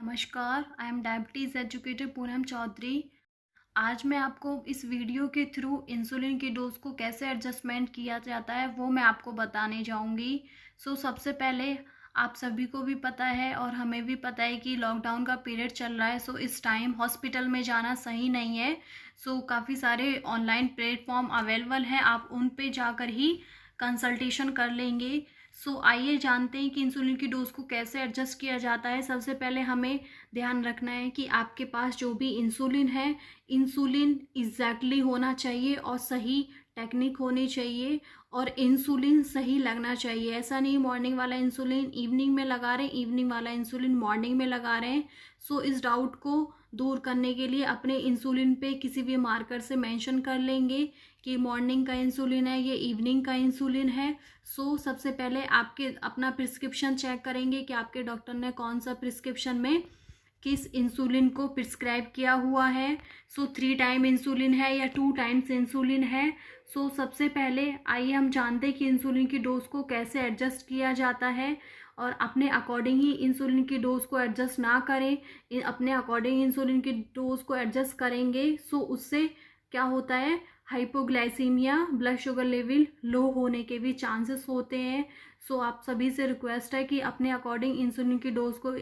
नमस्कार, I am diabetes educator Poonam Chaudhary. आज मैं आपको इस वीडियो के थ्रू इंसुलिन की डोज को कैसे एडजस्टमेंट किया जाता है वो मैं आपको बताने जाऊंगी। सबसे पहले आप सभी को भी पता है और हमें भी पता है कि लॉकडाउन का पीरियड चल रहा है। इस टाइम हॉस्पिटल में जाना सही नहीं है। काफ़ी सारे ऑनलाइन प्लेटफॉर्म अवेलेबल हैं, आप उन पे जाकर ही कंसल्टेशन कर लेंगे। आइए जानते हैं कि इंसुलिन की डोज को कैसे एडजस्ट किया जाता है। सबसे पहले हमें ध्यान रखना है कि आपके पास जो भी इंसुलिन है, इंसुलिन एग्जैक्टली होना चाहिए और सही टेक्निक होनी चाहिए और इंसुलिन सही लगना चाहिए। ऐसा नहीं मॉर्निंग वाला इंसुलिन इवनिंग में लगा रहे हैं, इवनिंग वाला इंसुलिन मॉर्निंग में लगा रहे हैं। इस डाउट को दूर करने के लिए अपने इंसुलिन पे किसी भी मार्कर से मेंशन कर लेंगे कि मॉर्निंग का इंसुलिन है, ये इवनिंग का इंसुलिन है। सबसे पहले आपके अपना प्रिस्क्रिप्शन चेक करेंगे कि आपके डॉक्टर ने कौन सा प्रिस्क्रिप्शन में किस इंसुलिन को प्रिस्क्राइब किया हुआ है। 3 टाइम इंसुलिन है या 2 टाइम्स इंसुलिन है। सबसे पहले आइए हम जानते हैं कि इंसुलिन की डोज को कैसे एडजस्ट किया जाता है और अपने अकॉर्डिंग ही इंसुलिन की डोज को एडजस्ट ना करें। अपने अकॉर्डिंग इंसुलिन की डोज को एडजस्ट करेंगे उससे क्या होता है, hypoglycaemia, blood sugar level low होने के भी चांसेस होते हैं। आप सभी से रिक्वेस्ट है कि अपने अकॉर्डिंग इंसुलिन की डोज को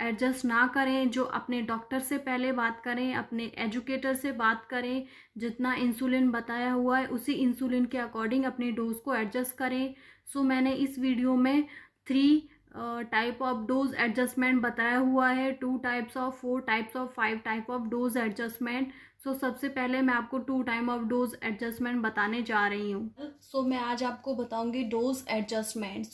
एडजस्ट ना करें। जो अपने डॉक्टर से पहले बात करें, अपने एजुकेटर से बात करें, जितना इंसुलिन बताया हुआ है उसी इंसुलिन के अकॉर्डिंग अपनी डोज को एडजस्ट करें। मैंने इस वीडियो में 3 टाइप ऑफ डोज एडजस्टमेंट बताया हुआ है, 2 types of, 4 types of, 5 type of dose adjustment. सबसे पहले मैं आपको 2 टाइम ऑफ डोज एडजस्टमेंट बताने जा रही हूँ। मैं आज आपको बताऊंगी dose adjustment.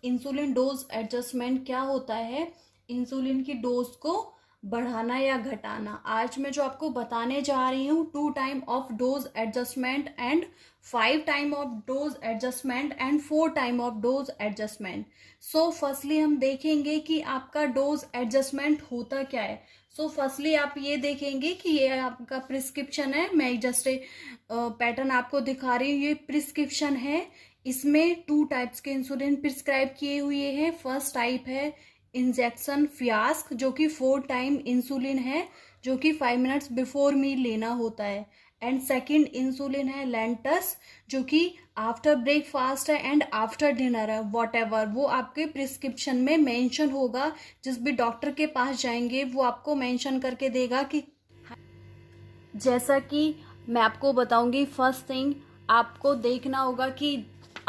Insulin dose adjustment क्या होता है, इंसुलिन की डोज को बढ़ाना या घटाना। आज मैं जो आपको बताने जा रही हूँ 2 time of dose adjustment and 5 time of dose adjustment and 4 time of dose adjustment. Firstly हम देखेंगे कि आपका डोज एडजस्टमेंट होता क्या है। फर्स्टली आप ये देखेंगे कि ये आपका प्रिस्क्रिप्शन है। मैं जस्ट पैटर्न आपको दिखा रही हूँ, ये प्रिस्क्रिप्शन है। इसमें 2 टाइप्स के इंसुलिन प्रिस्क्राइब किए हुए हैं। फर्स्ट टाइप है इंजेक्शन फ्यास्क, जो कि 4 टाइम इंसुलिन है, जो कि 5 मिनट्स बिफोर मील लेना होता है। एंड सेकंड इंसुलिन है लेंटस, जो कि आफ्टर ब्रेकफास्ट है एंड आफ्टर डिनर है। वॉटएवर वो आपके प्रिस्क्रिप्शन में मेंशन होगा, जिस भी डॉक्टर के पास जाएंगे वो आपको मेंशन करके देगा कि जैसा कि मैं आपको बताऊंगी। फर्स्ट थिंग आपको देखना होगा कि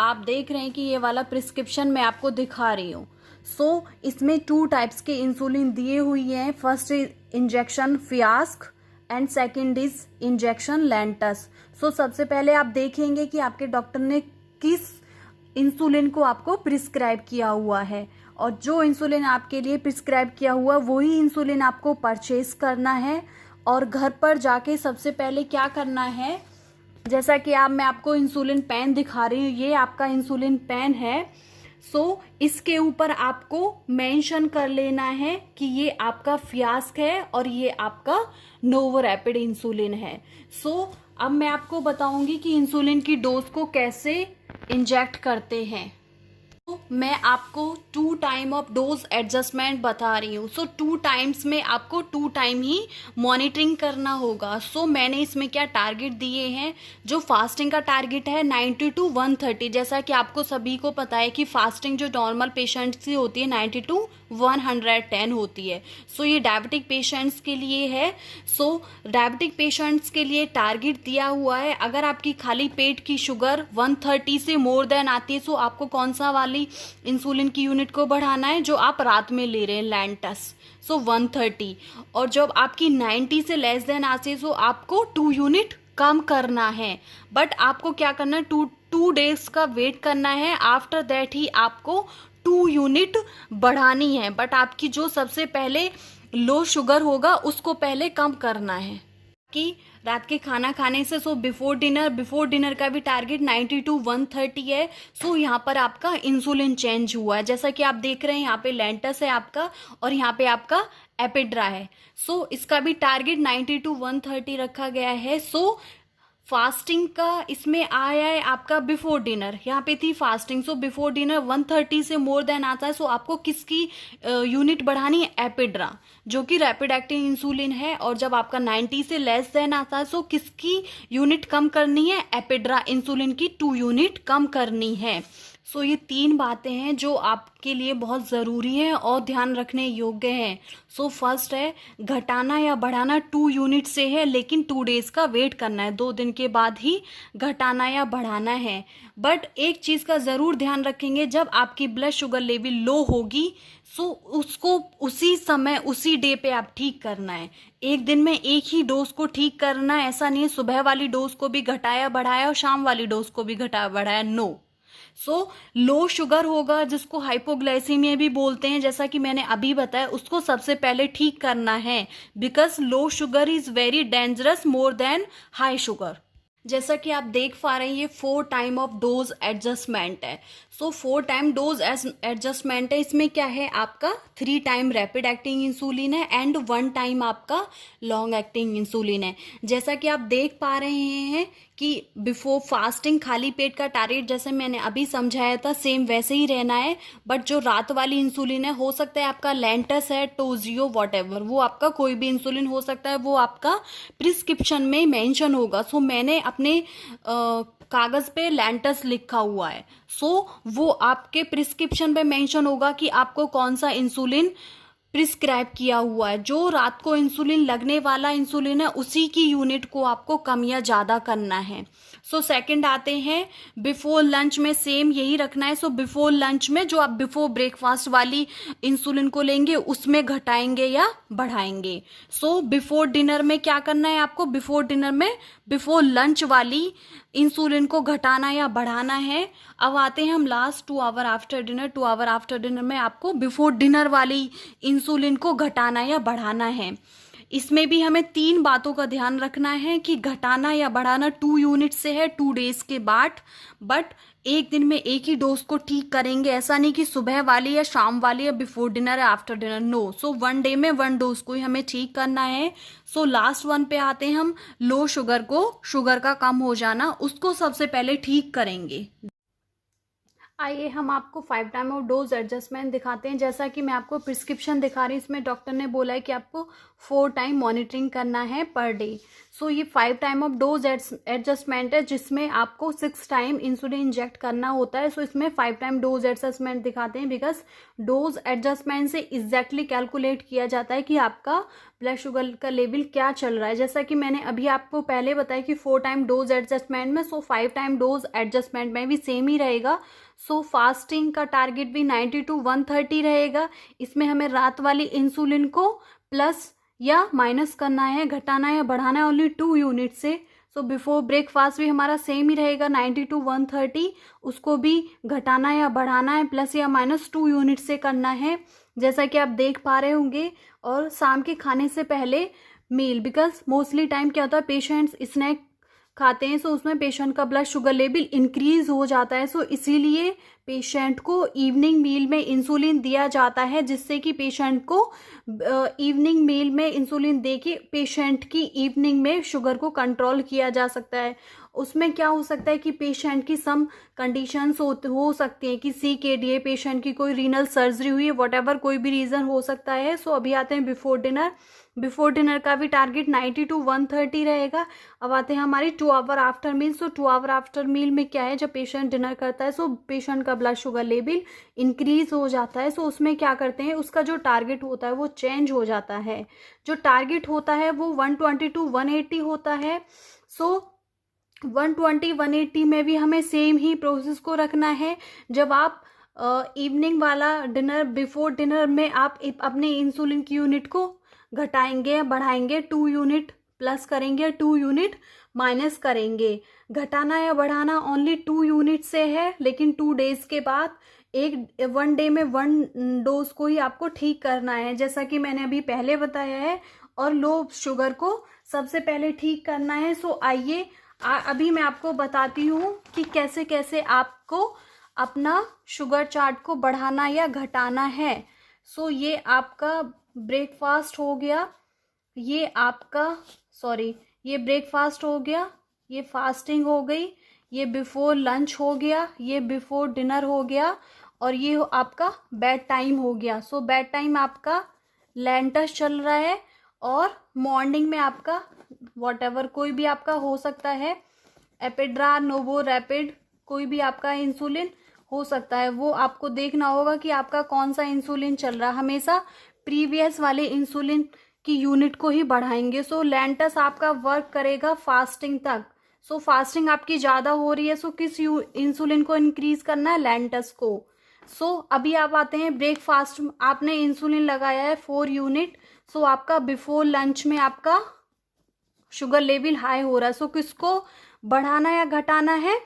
आप देख रहे हैं कि ये वाला प्रिस्क्रिप्शन मैं आपको दिखा रही हूँ। इसमें 2 टाइप्स के इंसुलिन दिए हुई हैं। First is injection Fiasp and second is injection Lantus. सबसे पहले आप देखेंगे कि आपके डॉक्टर ने किस इंसुलिन को आपको प्रिस्क्राइब किया हुआ है, और जो इंसुलिन आपके लिए प्रिस्क्राइब किया हुआ वही इंसुलिन आपको परचेज करना है। और घर पर जाके सबसे पहले क्या करना है, जैसा कि मैं आपको इंसुलिन पेन दिखा रही हूँ, ये आपका इंसुलिन पेन है। इसके ऊपर आपको मेंशन कर लेना है कि ये आपका फ्यास्क है और ये आपका नोवोरैपिड इंसुलिन है। अब मैं आपको बताऊंगी कि इंसुलिन की डोज को कैसे इंजेक्ट करते हैं। मैं आपको 2 टाइम ऑफ डोज एडजस्टमेंट बता रही हूँ। 2 टाइम्स में आपको 2 टाइम ही मॉनिटरिंग करना होगा। मैंने इसमें क्या टारगेट दिए हैं, जो फास्टिंग का टारगेट है 90 टू 130। जैसा कि आपको सभी को पता है कि फास्टिंग जो नॉर्मल पेशेंट्स की होती है 90 टू 110 होती है। ये डायबिटिक पेशेंट्स के लिए है। डायबिटिक पेशेंट्स के लिए टारगेट दिया हुआ है। अगर आपकी खाली पेट की शुगर 130 से मोर देन आती है, आपको कौन सा वाली इंसुलिन की यूनिट को बढ़ाना है, जो आप रात में ले रहे हैं, लैंटस। 130। और जब आपकी 90 से लेस देन आती है, आपको 2 यूनिट कम करना है। बट आपको क्या करना है, 2 डेज का वेट करना है। आफ्टर दैट ही आपको 2 यूनिट बढ़ानी है। बट आपकी जो सबसे पहले लो शुगर होगा उसको पहले कम करना है कि रात के खाना खाने से बिफोर डिनर का भी टारगेट 90 टू 130 है। यहाँ पर आपका इंसुलिन चेंज हुआ है। जैसा कि आप देख रहे हैं, यहाँ पे लेंटस है आपका और यहाँ पे आपका एपिड्रा है। इसका भी टारगेट 90 टू 130 रखा गया है। फास्टिंग का इसमें आया है आपका बिफोर डिनर, यहाँ पे थी फास्टिंग, सो बिफोर डिनर 130 से मोर देन आता है, सो आपको किसकी यूनिट बढ़ानी है, एपिड्रा, जो कि रैपिड एक्टिंग इंसुलिन है। और जब आपका 90 से लेस देन आता है, सो किसकी यूनिट कम करनी है, एपिड्रा इंसुलिन की 2 यूनिट कम करनी है। सो ये 3 बातें हैं जो आपके लिए बहुत ज़रूरी हैं और ध्यान रखने योग्य हैं। सो फर्स्ट है, घटाना या बढ़ाना 2 यूनिट से है, लेकिन 2 डेज का वेट करना है, 2 दिन के बाद ही घटाना या बढ़ाना है। बट एक चीज़ का ज़रूर ध्यान रखेंगे, जब आपकी ब्लड शुगर लेवल लो होगी, सो उसको उसी समय उसी डे पे आप ठीक करना है। एक दिन में एक ही डोज को ठीक करना है, ऐसा नहीं है सुबह वाली डोज को भी घटाया बढ़ाया और शाम वाली डोज को भी घटाया बढ़ाया, नो। सो लो शुगर होगा, जिसको हाइपोग्लाइसीमिया भी बोलते हैं, जैसा कि मैंने अभी बताया, उसको सबसे पहले ठीक करना है, because low sugar is very dangerous more than high sugar. जैसा कि आप देख पा रहे हैं, ये 4 टाइम ऑफ डोज एडजस्टमेंट है। सो 4 टाइम डोज एडजस्टमेंट है, इसमें क्या है, आपका 3 टाइम रैपिड एक्टिंग इंसुलिन है एंड 1 टाइम आपका लॉन्ग एक्टिंग इंसुलिन है। जैसा कि आप देख पा रहे हैं कि बिफोर फास्टिंग खाली पेट का टारगेट जैसे मैंने अभी समझाया था, सेम वैसे ही रहना है। बट जो रात वाली इंसुलिन है, हो सकता है आपका लेंटस है, टोजियो, वॉटेवर, वो आपका कोई भी इंसुलिन हो सकता है, वो आपका प्रिस्क्रिप्शन में मेंशन होगा। सो मैंने अपने कागज पे लेंटस लिखा हुआ है, सो वो आपके प्रिस्क्रिप्शन पे मेंशन होगा कि आपको कौन सा इंसुलिन प्रिस्क्राइब किया हुआ है। जो रात को इंसुलिन लगने वाला इंसुलिन है, उसी की यूनिट को आपको कम या ज़्यादा करना है। सो सेकंड आते हैं, बिफोर लंच में सेम यही रखना है। सो बिफोर लंच में जो आप बिफोर ब्रेकफास्ट वाली इंसुलिन को लेंगे, उसमें घटाएंगे या बढ़ाएंगे। सो बिफोर डिनर में क्या करना है आपको, बिफोर डिनर में बिफोर लंच वाली इंसुलिन को घटाना या बढ़ाना है। अब आते हैं हम last 2 hour after dinner. 2 hour after dinner में आपको बिफोर डिनर वाली इंसुलिन को घटाना या बढ़ाना है। इसमें भी हमें 3 बातों का ध्यान रखना है कि घटाना या बढ़ाना 2 यूनिट से है, 2 डेज के बाद। बट एक दिन में एक ही डोज को ठीक करेंगे, ऐसा नहीं कि सुबह वाली या शाम वाली या बिफोर डिनर या आफ्टर डिनर, नो। सो 1 डे में 1 डोज को ही हमें ठीक करना है। सो लास्ट 1 पे आते हैं हम, लो शुगर को, शुगर का कम हो जाना, उसको सबसे पहले ठीक करेंगे। आइए हम आपको 5 टाइम ऑफ डोज एडजस्टमेंट दिखाते हैं। जैसा कि मैं आपको प्रिस्क्रिप्शन दिखा रही हूँ, इसमें डॉक्टर ने बोला है कि आपको 4 टाइम मॉनिटरिंग करना है पर डे। सो ये 5 टाइम ऑफ डोज एडजस्टमेंट है, जिसमें आपको 6 टाइम इंसुलिन इंजेक्ट करना होता है। सो इसमें 5 टाइम डोज एडजस्टमेंट दिखाते हैं, बिकॉज डोज एडजस्टमेंट से एग्जैक्टली कैलकुलेट किया जाता है कि आपका ब्लड शुगर का लेवल क्या चल रहा है। जैसा कि मैंने अभी आपको पहले बताया कि 4 टाइम डोज एडजस्टमेंट में, सो 5 टाइम डोज एडजस्टमेंट में भी सेम ही रहेगा। सो फास्टिंग का टारगेट भी 90 to 130 रहेगा। इसमें हमें रात वाली इंसुलिन को प्लस या माइनस करना है, घटाना या बढ़ाना है ओनली 2 यूनिट से। सो बिफोर ब्रेकफास्ट भी हमारा सेम ही रहेगा 90 to 130, उसको भी घटाना या बढ़ाना है, प्लस या माइनस 2 यूनिट से करना है, जैसा कि आप देख पा रहे होंगे। और शाम के खाने से पहले मील, बिकॉज मोस्टली टाइम क्या होता है, पेशेंट्स स्नैक खाते हैं, सो उसमें पेशेंट का ब्लड शुगर लेवल इंक्रीज हो जाता है। सो इसीलिए पेशेंट को इवनिंग मील में इंसुलिन दिया जाता है, जिससे कि पेशेंट को इवनिंग मील में इंसुलिन दे के पेशेंट की इवनिंग में शुगर को कंट्रोल किया जा सकता है। उसमें क्या हो सकता है कि पेशेंट की सम कंडीशंस हो सकती हैं कि CKD, पेशेंट की कोई रीनल सर्जरी हुई है, वॉट कोई भी रीज़न हो सकता है। सो अभी आते हैं बिफोर डिनर। बिफोर डिनर का भी टारगेट 90 to 130 रहेगा। अब आते हैं हमारी 2 आवर आफ्टर मील। सो 2 आवर आफ्टर मील में क्या है, जब पेशेंट डिनर करता है, सो पेशेंट का ब्लड शुगर लेवल इंक्रीज हो जाता है। सो उसमें क्या करते हैं, उसका जो टारगेट होता है वो चेंज हो जाता है। जो टारगेट होता है वो 120 to 180 होता है। सो 120 180 में भी हमें सेम ही प्रोसेस को रखना है। जब आप इवनिंग वाला डिनर, बिफोर डिनर में आप अपने इंसुलिन की यूनिट को घटाएंगे या बढ़ाएंगे, 2 यूनिट प्लस करेंगे, 2 यूनिट माइनस करेंगे। घटाना या बढ़ाना ओनली 2 यूनिट से है, लेकिन 2 डेज के बाद 1 डे में 1 डोज को ही आपको ठीक करना है, जैसा कि मैंने अभी पहले बताया है। और लो शुगर को सबसे पहले ठीक करना है। सो आइए अभी मैं आपको बताती हूँ कि कैसे कैसे आपको अपना शुगर चार्ट को बढ़ाना या घटाना है। सो ये आपका ब्रेकफास्ट हो गया, ये आपका ये ब्रेकफास्ट हो गया, ये फास्टिंग हो गई, ये बिफोर लंच हो गया, ये बिफोर डिनर हो गया, और ये आपका बेड टाइम हो गया। सो बेड टाइम आपका लेंटस चल रहा है, और मॉर्निंग में आपका वॉटएवर कोई भी आपका हो सकता है, एपिड्रा, नोवो, रैपिड, कोई भी आपका इंसुलिन हो सकता है। वो आपको देखना होगा कि आपका कौन सा इंसुलिन चल रहा है। हमेशा प्रीवियस वाले इंसुलिन की यूनिट को ही बढ़ाएंगे। सो लेंटस आपका वर्क करेगा फास्टिंग तक। सो फास्टिंग आपकी ज़्यादा हो रही है, सो किस इंसुलिन को इंक्रीज करना है? लेंटस को। सो अभी आप आते हैं ब्रेकफास्ट। आपने इंसुलिन लगाया है 4 यूनिट। सो आपका बिफोर लंच में आपका शुगर लेवल हाई हो रहा है। सो किसको बढ़ाना या घटाना है?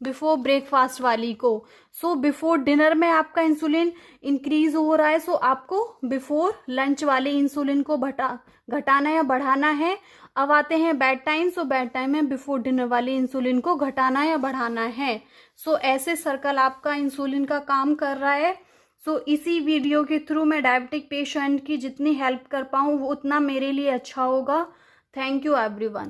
बिफोर ब्रेकफास्ट वाली को। सो बिफोर डिनर में आपका इंसुलिन इंक्रीज हो रहा है। सो आपको बिफोर लंच वाले इंसुलिन को घटाना या बढ़ाना है। अब आते हैं बेड टाइम। सो बेड टाइम में बिफोर डिनर वाले इंसुलिन को घटाना या बढ़ाना है। सो ऐसे सर्कल आपका इंसुलिन का काम कर रहा है। सो इसी वीडियो के थ्रू मैं डायबिटिक पेशेंट की जितनी हेल्प कर पाऊँ वो उतना मेरे लिए अच्छा होगा। Thank you everyone.